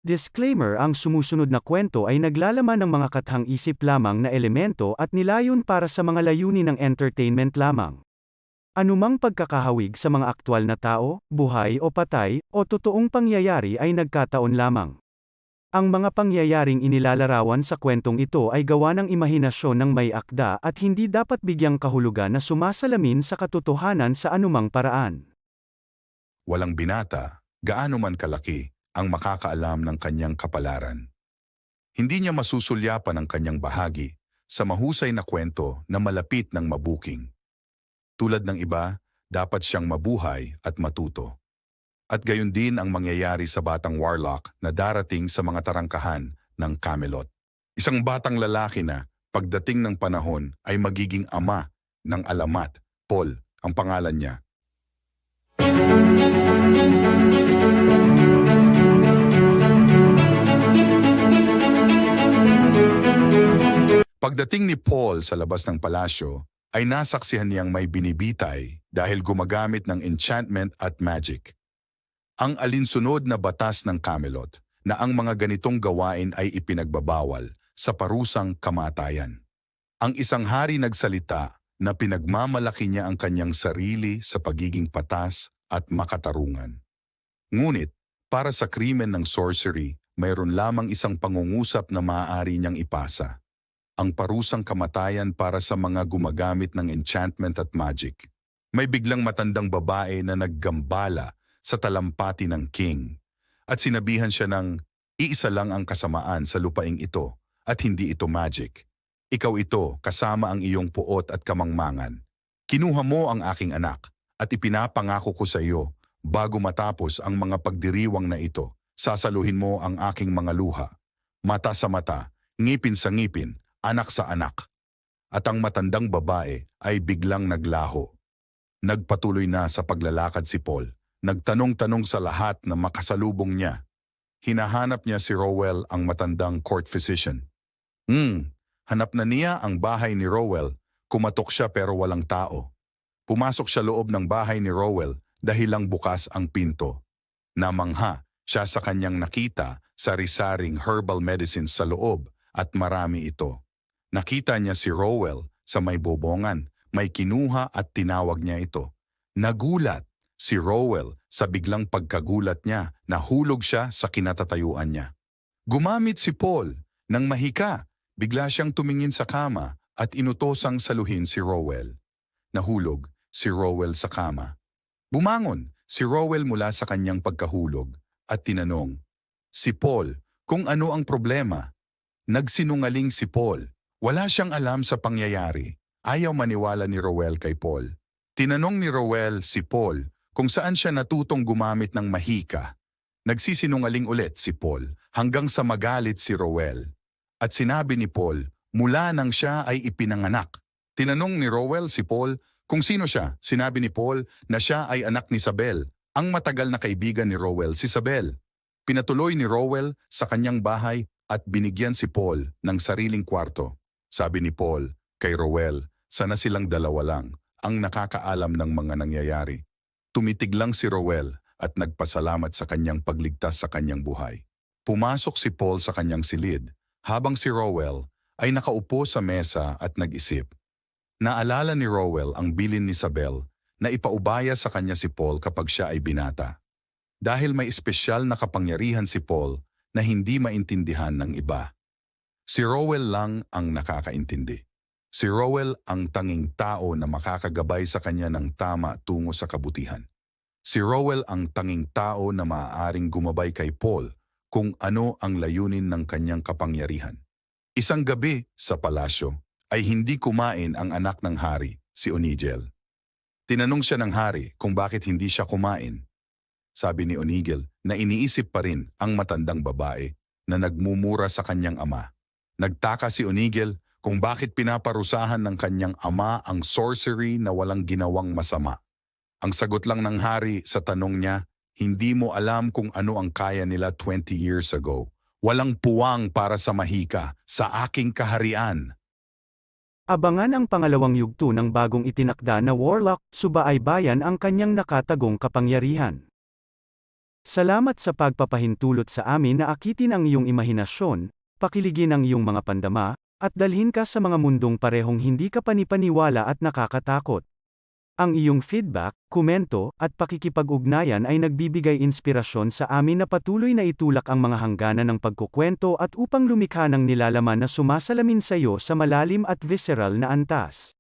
Disclaimer: ang sumusunod na kwento ay naglalaman ng mga kathang-isip lamang na elemento at nilayon para sa mga layunin ng entertainment lamang. Anumang pagkakahawig sa mga aktwal na tao, buhay o patay, o totoong pangyayari ay nagkataon lamang. Ang mga pangyayaring inilalarawan sa kwentong ito ay gawa ng imahinasyon ng may akda at hindi dapat bigyang kahulugan na sumasalamin sa katotohanan sa anumang paraan. Walang binata, gaano man kalaki, ang makakaalam ng kanyang kapalaran. Hindi niya masusulyapan ang kanyang bahagi sa mahusay na kwento na malapit ng mabuking. Tulad ng iba, dapat siyang mabuhay at matuto. At gayon din ang mangyayari sa batang warlock na darating sa mga tarangkahan ng Camelot. Isang batang lalaki na, pagdating ng panahon, ay magiging ama ng alamat. Paul, ang pangalan niya. Pagdating ni Paul sa labas ng palasyo, ay nasaksihan niyang may binibitay dahil gumagamit ng enchantment at magic. Ang alinsunod na batas ng Camelot na ang mga ganitong gawain ay ipinagbabawal sa parusang kamatayan. Ang isang hari nagsalita na pinagmamalaki niya ang kanyang sarili sa pagiging patas at makatarungan. Ngunit, para sa krimen ng sorcery, mayroon lamang isang pangungusap na maaari niyang ipasa. Ang parusang kamatayan para sa mga gumagamit ng enchantment at magic. May biglang matandang babae na naggambala sa talampati ng king at sinabihan siya ng iisa lang ang kasamaan sa lupaing ito at hindi ito magic. Ikaw ito kasama ang iyong puot at kamangmangan. Kinuha mo ang aking anak at ipinapangako ko sa iyo bago matapos ang mga pagdiriwang na ito, sasaluhin mo ang aking mga luha. Mata sa mata, ngipin sa ngipin, anak sa anak. At ang matandang babae ay biglang naglaho. Nagpatuloy na sa paglalakad si Paul. Nagtanong-tanong sa lahat na makasalubong niya. Hinahanap niya si Rowell, ang matandang court physician. Hanap na niya ang bahay ni Rowell. Kumatok siya pero walang tao. Pumasok siya loob ng bahay ni Rowell dahil lang bukas ang pinto. Namangha siya sa kanyang nakita sari-saring herbal medicines sa loob at marami ito. Nakita niya si Rowell sa may bobongan, may kinuha at tinawag niya ito. Nagulat si Rowell sa biglang pagkagulat niya, nahulog siya sa kinatatayuan niya. Gumamit si Paul nang mahika, bigla siyang tumingin sa kama at inutosang saluhin si Rowell. Nahulog si Rowell sa kama. Bumangon si Rowell mula sa kanyang pagkahulog at tinanong si Paul kung ano ang problema. Nagsinungaling si Paul. Wala siyang alam sa pangyayari. Ayaw maniwala ni Rowell kay Paul. Tinanong ni Rowell si Paul kung saan siya natutong gumamit ng mahika. Nagsisinungaling ulit si Paul hanggang sa magalit si Rowell. At sinabi ni Paul, mula nang siya ay ipinanganak. Tinanong ni Rowell si Paul kung sino siya. Sinabi ni Paul na siya ay anak ni Sabel, ang matagal na kaibigan ni Rowell, si Sabel. Pinatuloy ni Rowell sa kanyang bahay at binigyan si Paul ng sariling kwarto. Sabi ni Paul kay Rowell, sana silang dalawa lang ang nakakaalam ng mga nangyayari. Tumitig lang si Rowell at nagpasalamat sa kanyang pagligtas sa kanyang buhay. Pumasok si Paul sa kanyang silid habang si Rowell ay nakaupo sa mesa at nag-isip. Naalala ni Rowell ang bilin ni Sabel na ipaubaya sa kanya si Paul kapag siya ay binata. Dahil may espesyal na kapangyarihan si Paul na hindi maintindihan ng iba. Si Rowell lang ang nakakaintindi. Si Rowell ang tanging tao na makakagabay sa kanya ng tama tungo sa kabutihan. Si Rowell ang tanging tao na maaaring gumabay kay Paul kung ano ang layunin ng kanyang kapangyarihan. Isang gabi sa palasyo ay hindi kumain ang anak ng hari, si Onigel. Tinanong siya ng hari kung bakit hindi siya kumain. Sabi ni Onigel na iniisip pa rin ang matandang babae na nagmumura sa kanyang ama. Nagtaka si Onigel kung bakit pinaparusahan ng kanyang ama ang sorcery na walang ginawang masama. Ang sagot lang ng hari sa tanong niya, hindi mo alam kung ano ang kaya nila 20 years ago. Walang puwang para sa mahika sa aking kaharian. Abangan ang pangalawang yugto ng bagong itinakda na Warlock, Subaaybayan ang kanyang nakatagong kapangyarihan. Salamat sa pagpapahintulot sa amin na akitin ang iyong imahinasyon, pakiligin ang iyong mga pandama, at dalhin ka sa mga mundong parehong hindi ka panipaniwala at nakakatakot. Ang iyong feedback, komento, at pakikipag-ugnayan ay nagbibigay inspirasyon sa amin na patuloy na itulak ang mga hangganan ng pagkukwento at upang lumikha ng nilalaman na sumasalamin sa iyo sa malalim at visceral na antas.